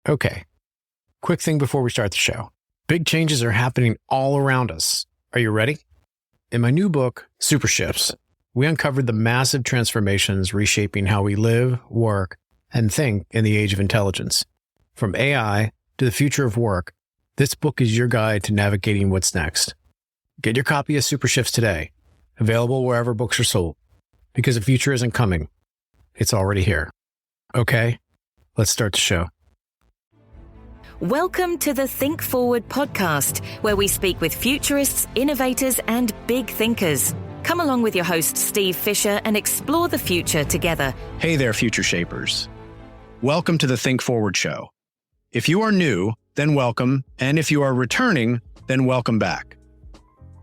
Okay, quick thing before we start the show. Big changes are happening all around us. Are you ready? In my new book, Super Shifts, we uncovered the massive transformations reshaping how we live, work, and think in the age of intelligence. From AI to the future of work, this book is your guide to navigating what's next. Get your copy of Super Shifts today, available wherever books are sold, because the future isn't coming. It's already here. Okay, let's start the show. Welcome to the Think Forward podcast, where we speak with futurists, innovators, and big thinkers. Come along with your host, Steve Fisher, and explore the future together. Hey there, future shapers. Welcome to the Think Forward show. If you are new, then welcome. And if you are returning, then welcome back.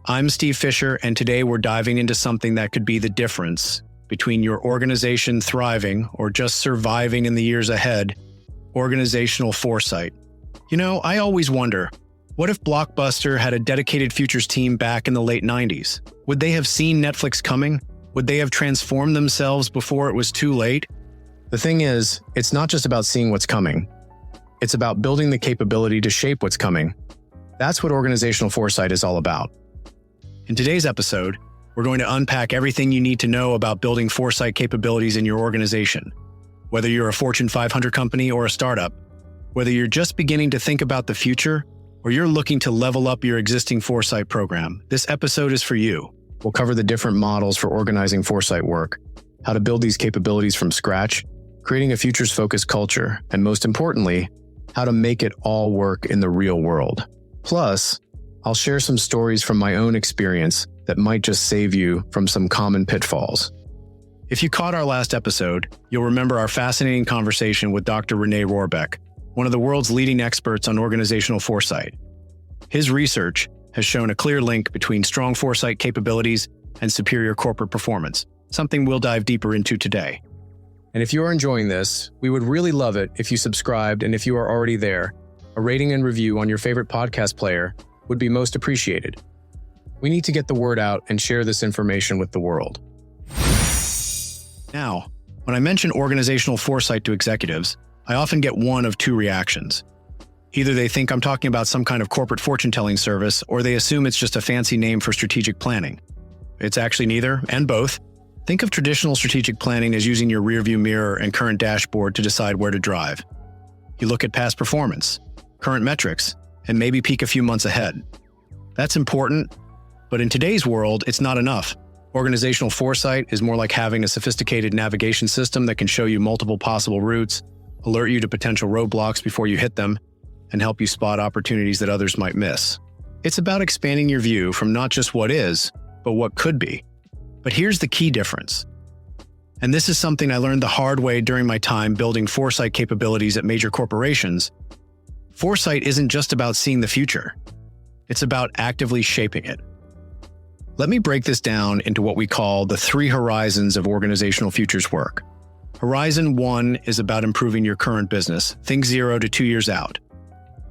I'm Steve Fisher, and today we're diving into something that could be the difference between your organization thriving or just surviving in the years ahead: organizational foresight. You know, I always wonder, what if Blockbuster had a dedicated futures team back in the late 90s? Would they have seen Netflix coming? Would they have transformed themselves before it was too late? The thing is, it's not just about seeing what's coming. It's about building the capability to shape what's coming. That's what organizational foresight is all about. In today's episode, we're going to unpack everything you need to know about building foresight capabilities in your organization. Whether you're a Fortune 500 company or a startup, whether you're just beginning to think about the future, or you're looking to level up your existing foresight program, this episode is for you. We'll cover the different models for organizing foresight work, how to build these capabilities from scratch, creating a futures-focused culture, and most importantly, how to make it all work in the real world. Plus, I'll share some stories from my own experience that might just save you from some common pitfalls. If you caught our last episode, you'll remember our fascinating conversation with Dr. René Rohrbeck, one of the world's leading experts on organizational foresight. His research has shown a clear link between strong foresight capabilities and superior corporate performance, something we'll dive deeper into today. And if you're enjoying this, we would really love it if you subscribed, and if you are already there, a rating and review on your favorite podcast player would be most appreciated. We need to get the word out and share this information with the world. Now, when I mention organizational foresight to executives, I often get one of two reactions. Either they think I'm talking about some kind of corporate fortune-telling service, or they assume it's just a fancy name for strategic planning. It's actually neither, and both. Think of traditional strategic planning as using your rearview mirror and current dashboard to decide where to drive. You look at past performance, current metrics, and maybe peek a few months ahead. That's important, but in today's world, it's not enough. Organizational foresight is more like having a sophisticated navigation system that can show you multiple possible routes, alert you to potential roadblocks before you hit them, and help you spot opportunities that others might miss. It's about expanding your view from not just what is, but what could be. But here's the key difference. And this is something I learned the hard way during my time building foresight capabilities at major corporations. Foresight isn't just about seeing the future. It's about actively shaping it. Let me break this down into what we call the 3 horizons of organizational futures work. Horizon 1 is about improving your current business. Think 0 to 2 years out.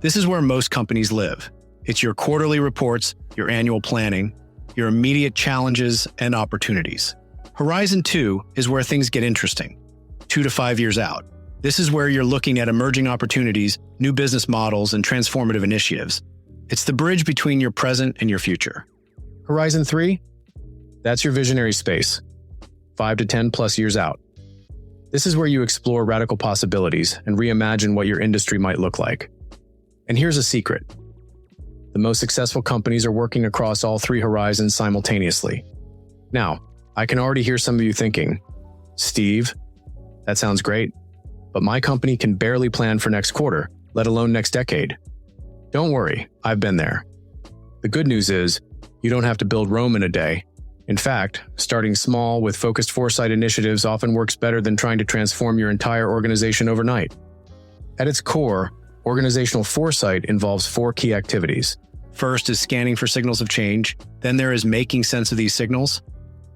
This is where most companies live. It's your quarterly reports, your annual planning, your immediate challenges and opportunities. Horizon 2 is where things get interesting. 2 to 5 years out. This is where you're looking at emerging opportunities, new business models, and transformative initiatives. It's the bridge between your present and your future. Horizon 3? That's your visionary space. 5 to 10 plus years out. This is where you explore radical possibilities and reimagine what your industry might look like. And here's a secret. The most successful companies are working across all 3 horizons simultaneously. Now, I can already hear some of you thinking, Steve, that sounds great, but my company can barely plan for next quarter, let alone next decade. Don't worry, I've been there. The good news is, you don't have to build Rome in a day. In fact, starting small with focused foresight initiatives often works better than trying to transform your entire organization overnight. At its core, organizational foresight involves 4 key activities. First is scanning for signals of change. Then there is making sense of these signals.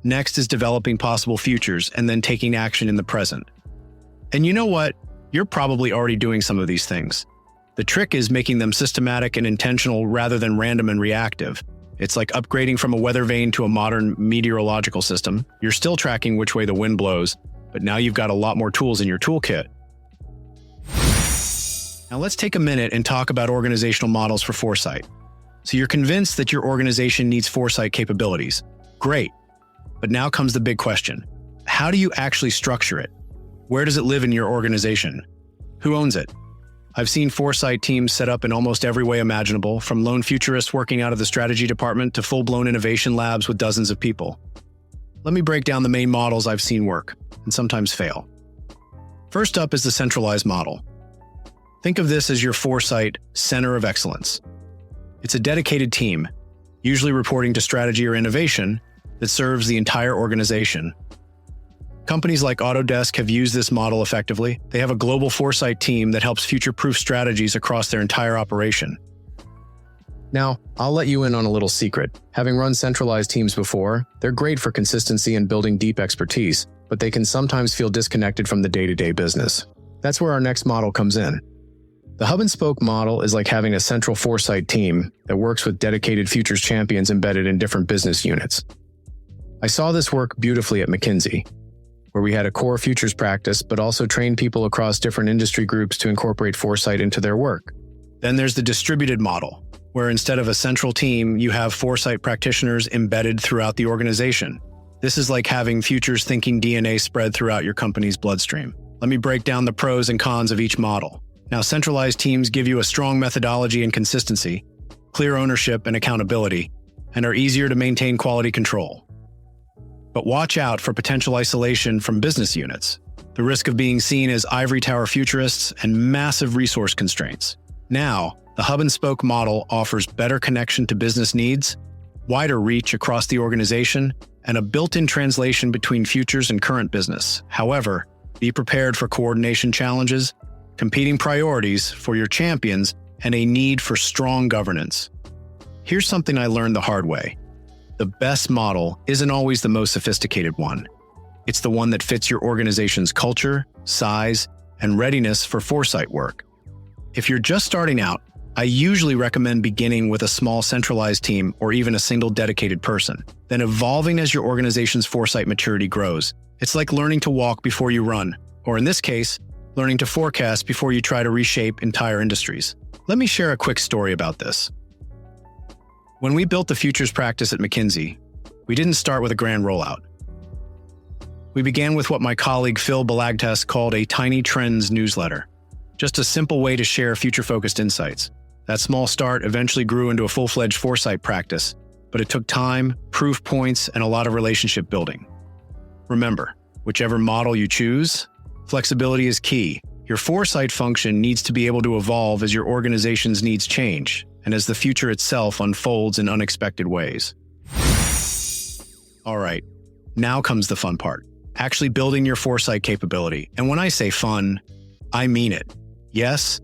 Next is developing possible futures and then taking action in the present. And you know what? You're probably already doing some of these things. The trick is making them systematic and intentional rather than random and reactive. It's like upgrading from a weather vane to a modern meteorological system. You're still tracking which way the wind blows, but now you've got a lot more tools in your toolkit. Now let's take a minute and talk about organizational models for foresight. So you're convinced that your organization needs foresight capabilities. Great. But now comes the big question. How do you actually structure it? Where does it live in your organization? Who owns it? I've seen foresight teams set up in almost every way imaginable, from lone futurists working out of the strategy department to full-blown innovation labs with dozens of people. Let me break down the main models I've seen work, and sometimes fail. First up is the centralized model. Think of this as your foresight center of excellence. It's a dedicated team, usually reporting to strategy or innovation, that serves the entire organization. Companies like Autodesk have used this model effectively. They have a global foresight team that helps future-proof strategies across their entire operation. Now, I'll let you in on a little secret. Having run centralized teams before, they're great for consistency and building deep expertise, but they can sometimes feel disconnected from the day-to-day business. That's where our next model comes in. The hub-and-spoke model is like having a central foresight team that works with dedicated futures champions embedded in different business units. I saw this work beautifully at McKinsey, where we had a core futures practice, but also trained people across different industry groups to incorporate foresight into their work. Then there's the distributed model, where instead of a central team, you have foresight practitioners embedded throughout the organization. This is like having futures thinking DNA spread throughout your company's bloodstream. Let me break down the pros and cons of each model. Now, centralized teams give you a strong methodology and consistency, clear ownership and accountability, and are easier to maintain quality control. But watch out for potential isolation from business units, the risk of being seen as ivory tower futurists, and massive resource constraints. Now, the hub-and-spoke model offers better connection to business needs, wider reach across the organization, and a built-in translation between futures and current business. However, be prepared for coordination challenges, competing priorities for your champions, and a need for strong governance. Here's something I learned the hard way. The best model isn't always the most sophisticated one. It's the one that fits your organization's culture, size, and readiness for foresight work. If you're just starting out, I usually recommend beginning with a small centralized team or even a single dedicated person, then evolving as your organization's foresight maturity grows. It's like learning to walk before you run, or in this case, learning to forecast before you try to reshape entire industries. Let me share a quick story about this. When we built the futures practice at McKinsey, we didn't start with a grand rollout. We began with what my colleague Phil Balagtas called a tiny trends newsletter, just a simple way to share future-focused insights. That small start eventually grew into a full-fledged foresight practice, but it took time, proof points, and a lot of relationship building. Remember, whichever model you choose, flexibility is key. Your foresight function needs to be able to evolve as your organization's needs change, and as the future itself unfolds in unexpected ways. All right, now comes the fun part. Actually building your foresight capability. And when I say fun, I mean it. Yes,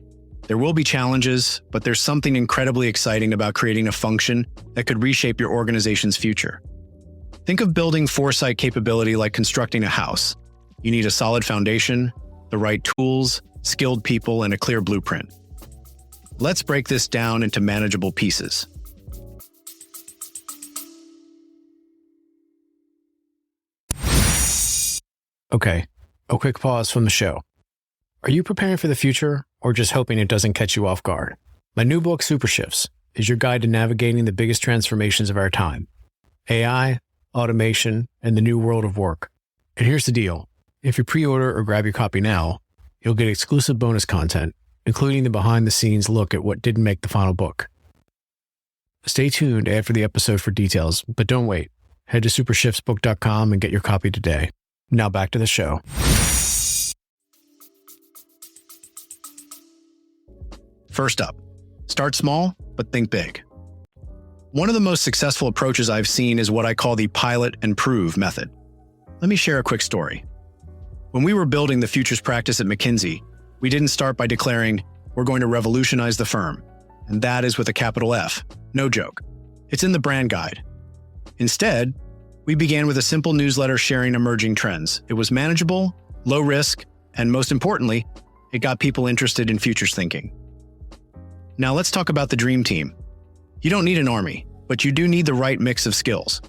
there will be challenges, but there's something incredibly exciting about creating a function that could reshape your organization's future. Think of building foresight capability like constructing a house. You need a solid foundation, the right tools, skilled people, and a clear blueprint. Let's break this down into manageable pieces. Okay, a quick pause from the show. Are you preparing for the future or just hoping it doesn't catch you off guard? My new book, Super Shifts, is your guide to navigating the biggest transformations of our time: AI, automation, and the new world of work. And here's the deal. If you pre-order or grab your copy now, you'll get exclusive bonus content, including the behind-the-scenes look at what didn't make the final book. Stay tuned after the episode for details, but don't wait. Head to supershiftsbook.com and get your copy today. Now back to the show. First up, start small, but think big. One of the most successful approaches I've seen is what I call the pilot and prove method. Let me share a quick story. When we were building the futures practice at McKinsey, we didn't start by declaring, we're going to revolutionize the firm. And that is with a capital F. No joke. It's in the brand guide. Instead, we began with a simple newsletter sharing emerging trends. It was manageable, low risk, and most importantly, it got people interested in futures thinking. Now let's talk about the dream team. You don't need an army, but you do need the right mix of skills.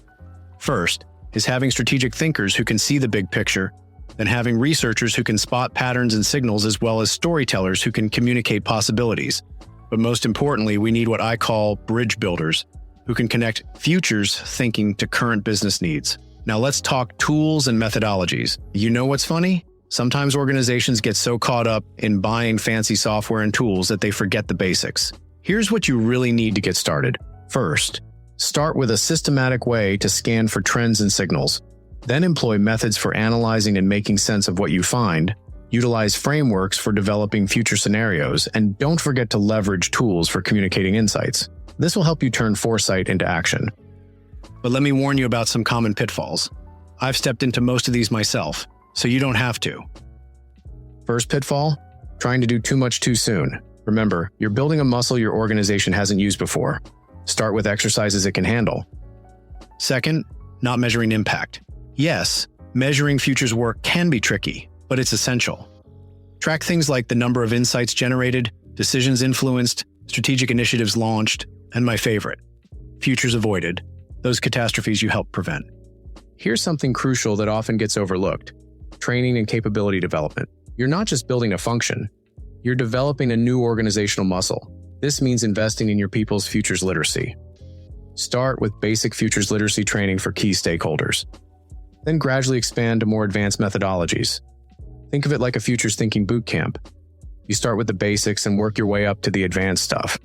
First is having strategic thinkers who can see the big picture than having researchers who can spot patterns and signals as well as storytellers who can communicate possibilities. But most importantly, we need what I call bridge builders, who can connect futures thinking to current business needs. Now let's talk tools and methodologies. You know what's funny? Sometimes organizations get so caught up in buying fancy software and tools that they forget the basics. Here's what you really need to get started. First, start with a systematic way to scan for trends and signals. Then employ methods for analyzing and making sense of what you find. Utilize frameworks for developing future scenarios, and don't forget to leverage tools for communicating insights. This will help you turn foresight into action. But let me warn you about some common pitfalls. I've stepped into most of these myself, so you don't have to. First pitfall, trying to do too much too soon. Remember, you're building a muscle your organization hasn't used before. Start with exercises it can handle. Second, not measuring impact. Yes, measuring futures work can be tricky, but it's essential. Track things like the number of insights generated, decisions influenced, strategic initiatives launched, and my favorite, futures avoided, those catastrophes you help prevent. Here's something crucial that often gets overlooked: training and capability development. You're not just building a function, you're developing a new organizational muscle. This means investing in your people's futures literacy. Start with basic futures literacy training for key stakeholders. Then gradually expand to more advanced methodologies. Think of it like a futures thinking boot camp. You start with the basics and work your way up to the advanced stuff.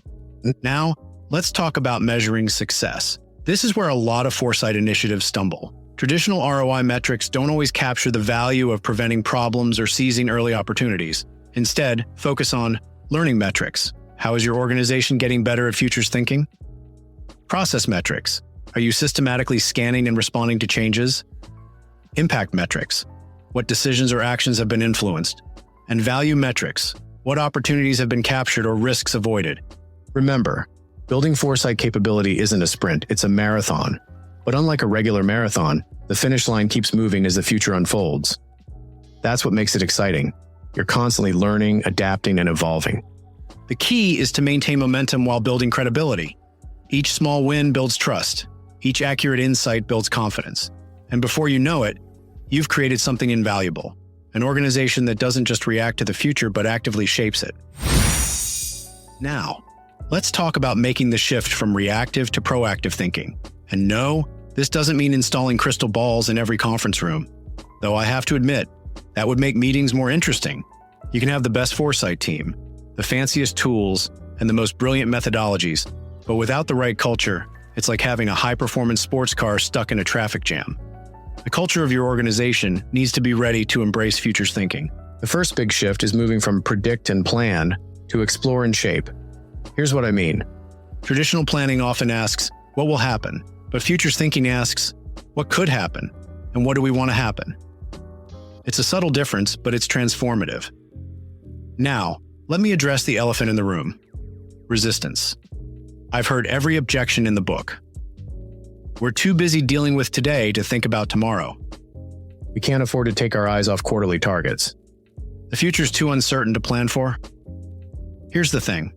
Now, let's talk about measuring success. This is where a lot of foresight initiatives stumble. Traditional ROI metrics don't always capture the value of preventing problems or seizing early opportunities. Instead, focus on learning metrics. How is your organization getting better at futures thinking? Process metrics. Are you systematically scanning and responding to changes? Impact metrics. What decisions or actions have been influenced? And value metrics. What opportunities have been captured or risks avoided? Remember, building foresight capability isn't a sprint, it's a marathon. But unlike a regular marathon, the finish line keeps moving as the future unfolds. That's what makes it exciting. You're constantly learning, adapting, and evolving. The key is to maintain momentum while building credibility. Each small win builds trust. Each accurate insight builds confidence. And before you know it, you've created something invaluable. An organization that doesn't just react to the future, but actively shapes it. Now, let's talk about making the shift from reactive to proactive thinking. And no, this doesn't mean installing crystal balls in every conference room. Though I have to admit, that would make meetings more interesting. You can have the best foresight team, the fanciest tools, and the most brilliant methodologies, but without the right culture, it's like having a high-performance sports car stuck in a traffic jam. The culture of your organization needs to be ready to embrace futures thinking. The first big shift is moving from predict and plan to explore and shape. Here's what I mean. Traditional planning often asks, what will happen? But futures thinking asks, what could happen? And what do we want to happen? It's a subtle difference, but it's transformative. Now, let me address the elephant in the room: resistance. I've heard every objection in the book. We're too busy dealing with today to think about tomorrow. We can't afford to take our eyes off quarterly targets. The future's too uncertain to plan for. Here's the thing.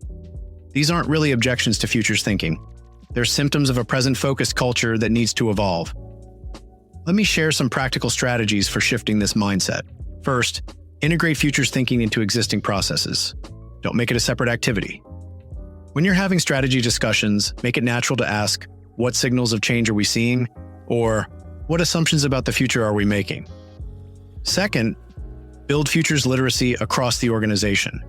These aren't really objections to futures thinking. They're symptoms of a present-focused culture that needs to evolve. Let me share some practical strategies for shifting this mindset. First, integrate futures thinking into existing processes. Don't make it a separate activity. When you're having strategy discussions, make it natural to ask, what signals of change are we seeing? Or, what assumptions about the future are we making? Second, build futures literacy across the organization.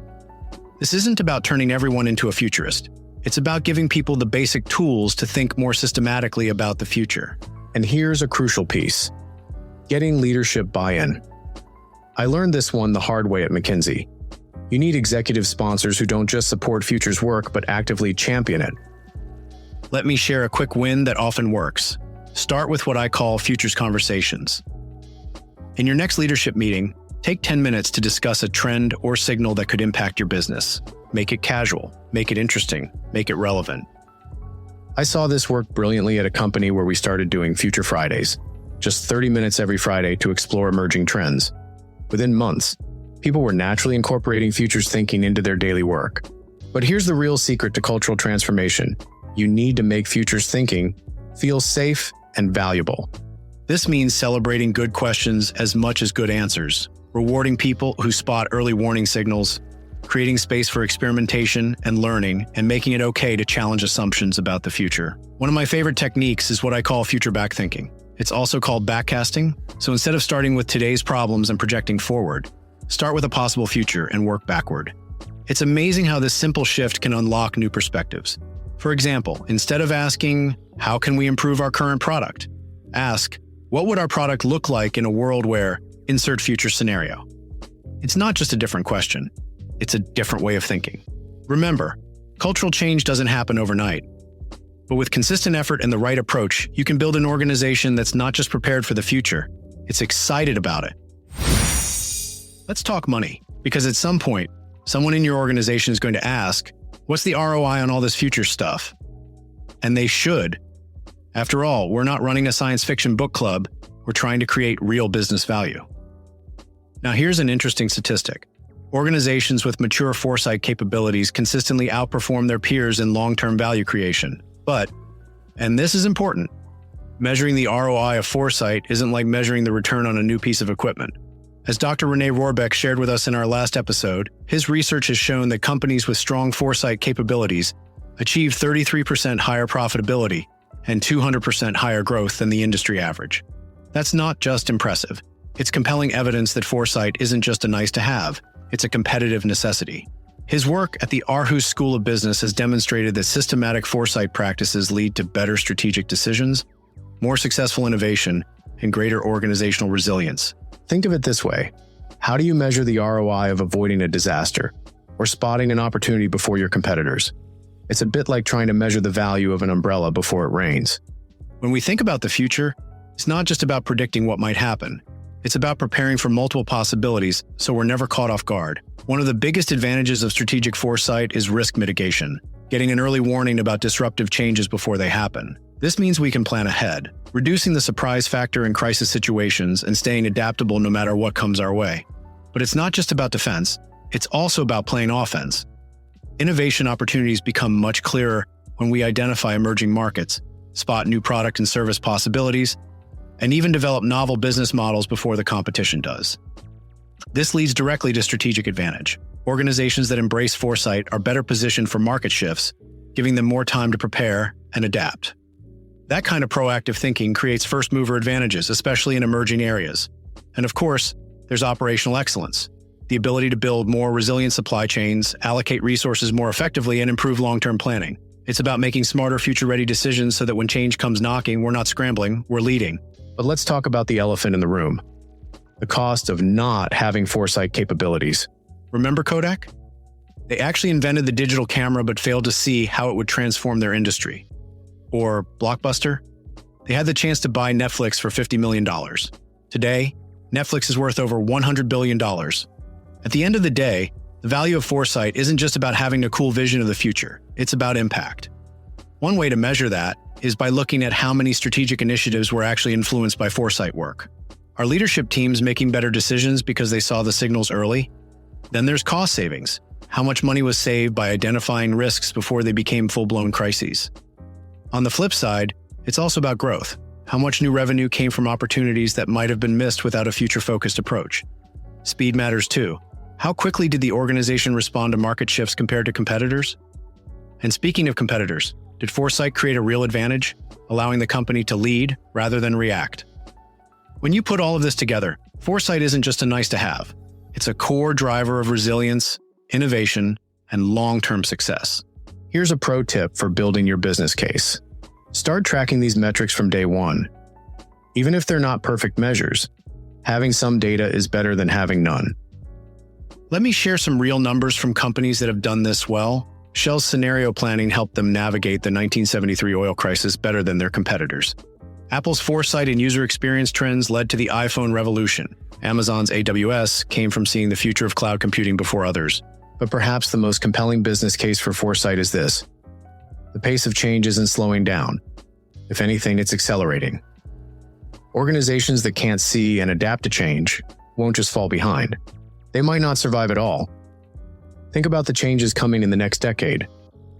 This isn't about turning everyone into a futurist. It's about giving people the basic tools to think more systematically about the future. And here's a crucial piece: getting leadership buy-in. I learned this one the hard way at McKinsey. You need executive sponsors who don't just support futures work, but actively champion it. Let me share a quick win that often works. Start with what I call futures conversations. In your next leadership meeting, take 10 minutes to discuss a trend or signal that could impact your business. Make it casual, make it interesting, make it relevant. I saw this work brilliantly at a company where we started doing Future Fridays, just 30 minutes every Friday to explore emerging trends. Within months, people were naturally incorporating futures thinking into their daily work. But here's the real secret to cultural transformation. You need to make futures thinking feel safe and valuable. This means celebrating good questions as much as good answers, rewarding people who spot early warning signals, creating space for experimentation and learning, and making it okay to challenge assumptions about the future. One of my favorite techniques is what I call future backthinking. It's also called backcasting. So instead of starting with today's problems and projecting forward, start with a possible future and work backward. It's amazing how this simple shift can unlock new perspectives. For example, instead of asking, how can we improve our current product? Ask, what would our product look like in a world where, insert future scenario? It's not just a different question. It's a different way of thinking. Remember, cultural change doesn't happen overnight. But with consistent effort and the right approach, you can build an organization that's not just prepared for the future, it's excited about it. Let's talk money, because at some point, someone in your organization is going to ask, what's the ROI on all this future stuff? And they should. After all, we're not running a science fiction book club, we're trying to create real business value. Now here's an interesting statistic. Organizations with mature foresight capabilities consistently outperform their peers in long-term value creation. But, and this is important, measuring the ROI of foresight isn't like measuring the return on a new piece of equipment. As Dr. René Rohrbeck shared with us in our last episode, his research has shown that companies with strong foresight capabilities achieve 33% higher profitability and 200% higher growth than the industry average. That's not just impressive. It's compelling evidence that foresight isn't just a nice-to-have, it's a competitive necessity. His work at the Aarhus School of Business has demonstrated that systematic foresight practices lead to better strategic decisions, more successful innovation, and greater organizational resilience. Think of it this way. How do you measure the ROI of avoiding a disaster or spotting an opportunity before your competitors? It's a bit like trying to measure the value of an umbrella before it rains. When we think about the future, it's not just about predicting what might happen. It's about preparing for multiple possibilities so we're never caught off guard. One of the biggest advantages of strategic foresight is risk mitigation, getting an early warning about disruptive changes before they happen. This means we can plan ahead, reducing the surprise factor in crisis situations and staying adaptable no matter what comes our way. But it's not just about defense, it's also about playing offense. Innovation opportunities become much clearer when we identify emerging markets, spot new product and service possibilities, and even develop novel business models before the competition does. This leads directly to strategic advantage. Organizations that embrace foresight are better positioned for market shifts, giving them more time to prepare and adapt. That kind of proactive thinking creates first-mover advantages, especially in emerging areas. And of course, there's operational excellence, the ability to build more resilient supply chains, allocate resources more effectively, and improve long-term planning. It's about making smarter, future-ready decisions so that when change comes knocking, we're not scrambling, we're leading. But let's talk about the elephant in the room. The cost of not having foresight capabilities. Remember Kodak? They actually invented the digital camera but failed to see how it would transform their industry. Or Blockbuster? They had the chance to buy Netflix for $50 million. Today, Netflix is worth over $100 billion. At the end of the day, the value of foresight isn't just about having a cool vision of the future, it's about impact. One way to measure that is by looking at how many strategic initiatives were actually influenced by foresight work. Are leadership teams making better decisions because they saw the signals early? Then there's cost savings. How much money was saved by identifying risks before they became full-blown crises? On the flip side, it's also about growth. How much new revenue came from opportunities that might have been missed without a future-focused approach? Speed matters too. How quickly did the organization respond to market shifts compared to competitors? And speaking of competitors, did foresight create a real advantage, allowing the company to lead rather than react? When you put all of this together, foresight isn't just a nice-to-have. It's a core driver of resilience, innovation, and long-term success. Here's a pro tip for building your business case. Start tracking these metrics from day one. Even if they're not perfect measures, having some data is better than having none. Let me share some real numbers from companies that have done this well. Shell's scenario planning helped them navigate the 1973 oil crisis better than their competitors. Apple's foresight and user experience trends led to the iPhone revolution. Amazon's AWS came from seeing the future of cloud computing before others. But perhaps the most compelling business case for foresight is this. The pace of change isn't slowing down. If anything, it's accelerating. Organizations that can't see and adapt to change won't just fall behind. They might not survive at all. Think about the changes coming in the next decade.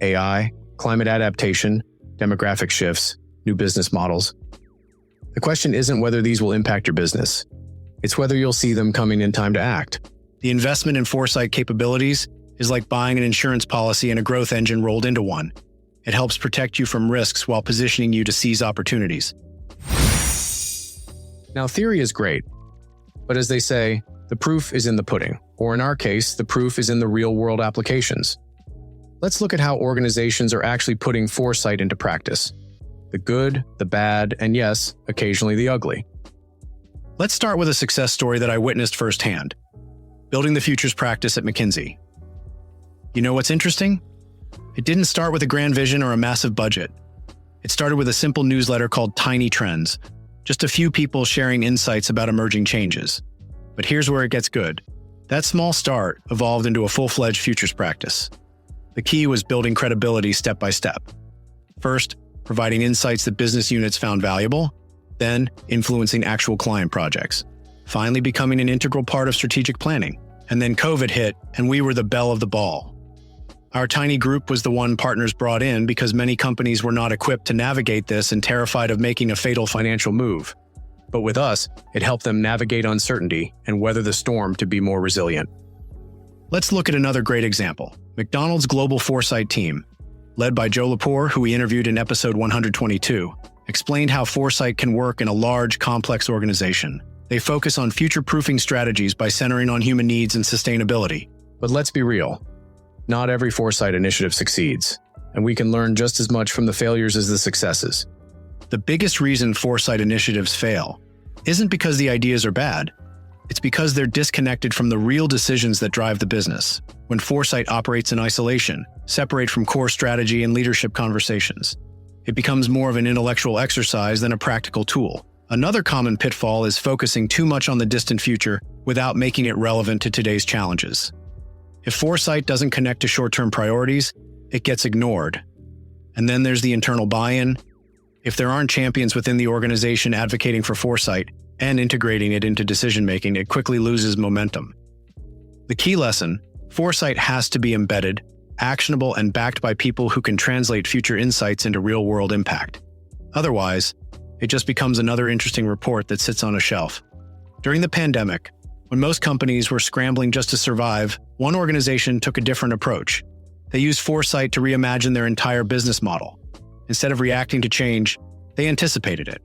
AI, climate adaptation, demographic shifts, new business models. The question isn't whether these will impact your business. It's whether you'll see them coming in time to act. The investment in foresight capabilities is like buying an insurance policy and a growth engine rolled into one. It helps protect you from risks while positioning you to seize opportunities. Now, theory is great, but as they say, the proof is in the pudding, or in our case, the proof is in the real-world applications. Let's look at how organizations are actually putting foresight into practice. The good, the bad, and yes, occasionally the ugly. Let's start with a success story that I witnessed firsthand. Building the futures practice at McKinsey. You know what's interesting? It didn't start with a grand vision or a massive budget. It started with a simple newsletter called Tiny Trends, just a few people sharing insights about emerging changes. But here's where it gets good. That small start evolved into a full-fledged futures practice. The key was building credibility step by step. First, providing insights that business units found valuable, then influencing actual client projects, finally becoming an integral part of strategic planning. And then COVID hit, and we were the belle of the ball. Our tiny group was the one partners brought in because many companies were not equipped to navigate this and terrified of making a fatal financial move. But with us, it helped them navigate uncertainty and weather the storm to be more resilient. Let's look at another great example. McDonald's Global Foresight team, led by Joe Lepore, who we interviewed in episode 122, explained how foresight can work in a large, complex organization. They focus on future-proofing strategies by centering on human needs and sustainability. But let's be real. Not every foresight initiative succeeds, and we can learn just as much from the failures as the successes. The biggest reason foresight initiatives fail isn't because the ideas are bad. It's because they're disconnected from the real decisions that drive the business. When foresight operates in isolation, separate from core strategy and leadership conversations, it becomes more of an intellectual exercise than a practical tool. Another common pitfall is focusing too much on the distant future without making it relevant to today's challenges. If foresight doesn't connect to short-term priorities, it gets ignored. And then there's the internal buy-in. If there aren't champions within the organization advocating for foresight and integrating it into decision-making, it quickly loses momentum. The key lesson: foresight has to be embedded, actionable, and backed by people who can translate future insights into real-world impact. Otherwise, it just becomes another interesting report that sits on a shelf. During the pandemic, when most companies were scrambling just to survive, one organization took a different approach. They used foresight to reimagine their entire business model. Instead of reacting to change, they anticipated it.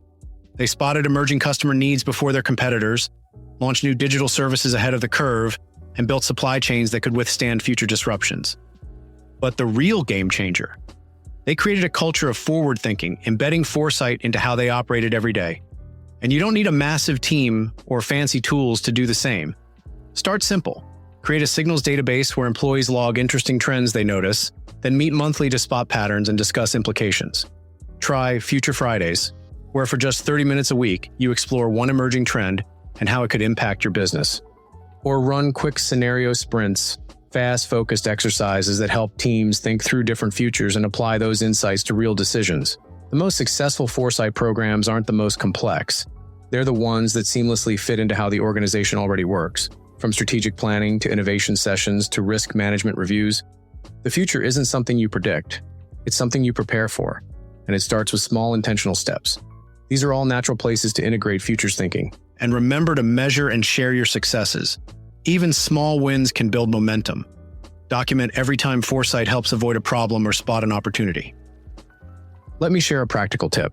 They spotted emerging customer needs before their competitors, launched new digital services ahead of the curve, and built supply chains that could withstand future disruptions. But the real game changer: they created a culture of forward thinking, embedding foresight into how they operated every day. And you don't need a massive team or fancy tools to do the same. Start simple. Create a signals database where employees log interesting trends they notice, then meet monthly to spot patterns and discuss implications. Try Future Fridays, where for just 30 minutes a week, you explore one emerging trend and how it could impact your business. Or run quick scenario sprints, fast, focused exercises that help teams think through different futures and apply those insights to real decisions. The most successful foresight programs aren't the most complex. They're the ones that seamlessly fit into how the organization already works. From strategic planning to innovation sessions to risk management reviews, the future isn't something you predict. It's something you prepare for, and it starts with small intentional steps. These are all natural places to integrate futures thinking. And remember to measure and share your successes. Even small wins can build momentum. Document every time foresight helps avoid a problem or spot an opportunity. Let me share a practical tip.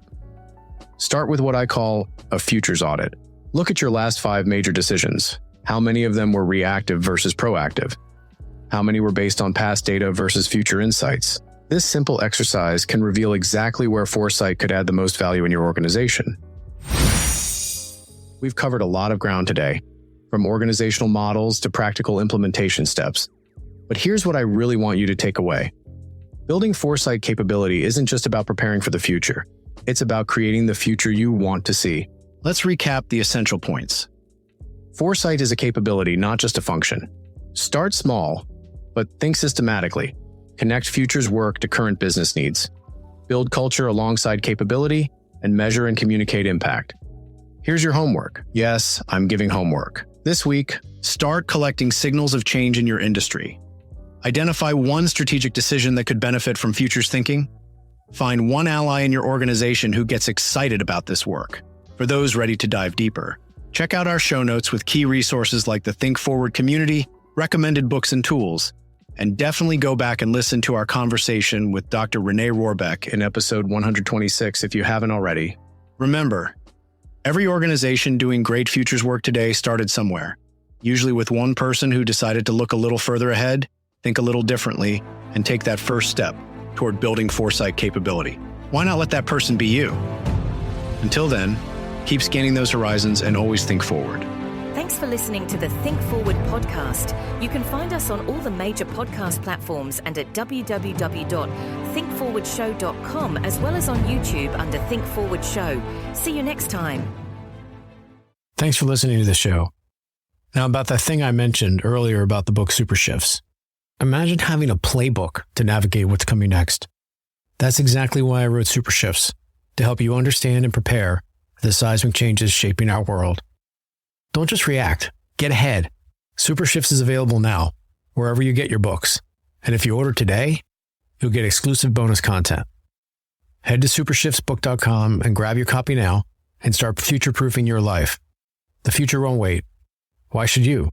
Start with what I call a futures audit. Look at your last 5 major decisions. How many of them were reactive versus proactive? How many were based on past data versus future insights? This simple exercise can reveal exactly where foresight could add the most value in your organization. We've covered a lot of ground today, from organizational models to practical implementation steps. But here's what I really want you to take away. Building foresight capability isn't just about preparing for the future. It's about creating the future you want to see. Let's recap the essential points. Foresight is a capability, not just a function. Start small, but think systematically. Connect futures work to current business needs. Build culture alongside capability, and measure and communicate impact. Here's your homework. Yes, I'm giving homework. This week, start collecting signals of change in your industry. Identify one strategic decision that could benefit from futures thinking. Find one ally in your organization who gets excited about this work. for those ready to dive deeper. Check out our show notes with key resources like the Think Forward community, recommended books and tools, and definitely go back and listen to our conversation with Dr. Renee Rohrbeck in episode 126 if you haven't already. Remember, every organization doing great futures work today started somewhere, usually with one person who decided to look a little further ahead, think a little differently, and take that first step toward building foresight capability. Why not let that person be you? Until then, keep scanning those horizons and always think forward. Thanks for listening to the Think Forward podcast. You can find us on all the major podcast platforms and at www.thinkforwardshow.com, as well as on YouTube under Think Forward Show. See you next time. Thanks for listening to the show. Now, about that thing I mentioned earlier about the book Super Shifts. Imagine having a playbook to navigate what's coming next. That's exactly why I wrote Super Shifts, to help you understand and prepare for the seismic changes shaping our world. Don't just react. Get ahead. Super Shifts is available now, wherever you get your books. And if you order today, you'll get exclusive bonus content. Head to supershiftsbook.com and grab your copy now and start future-proofing your life. The future won't wait. Why should you?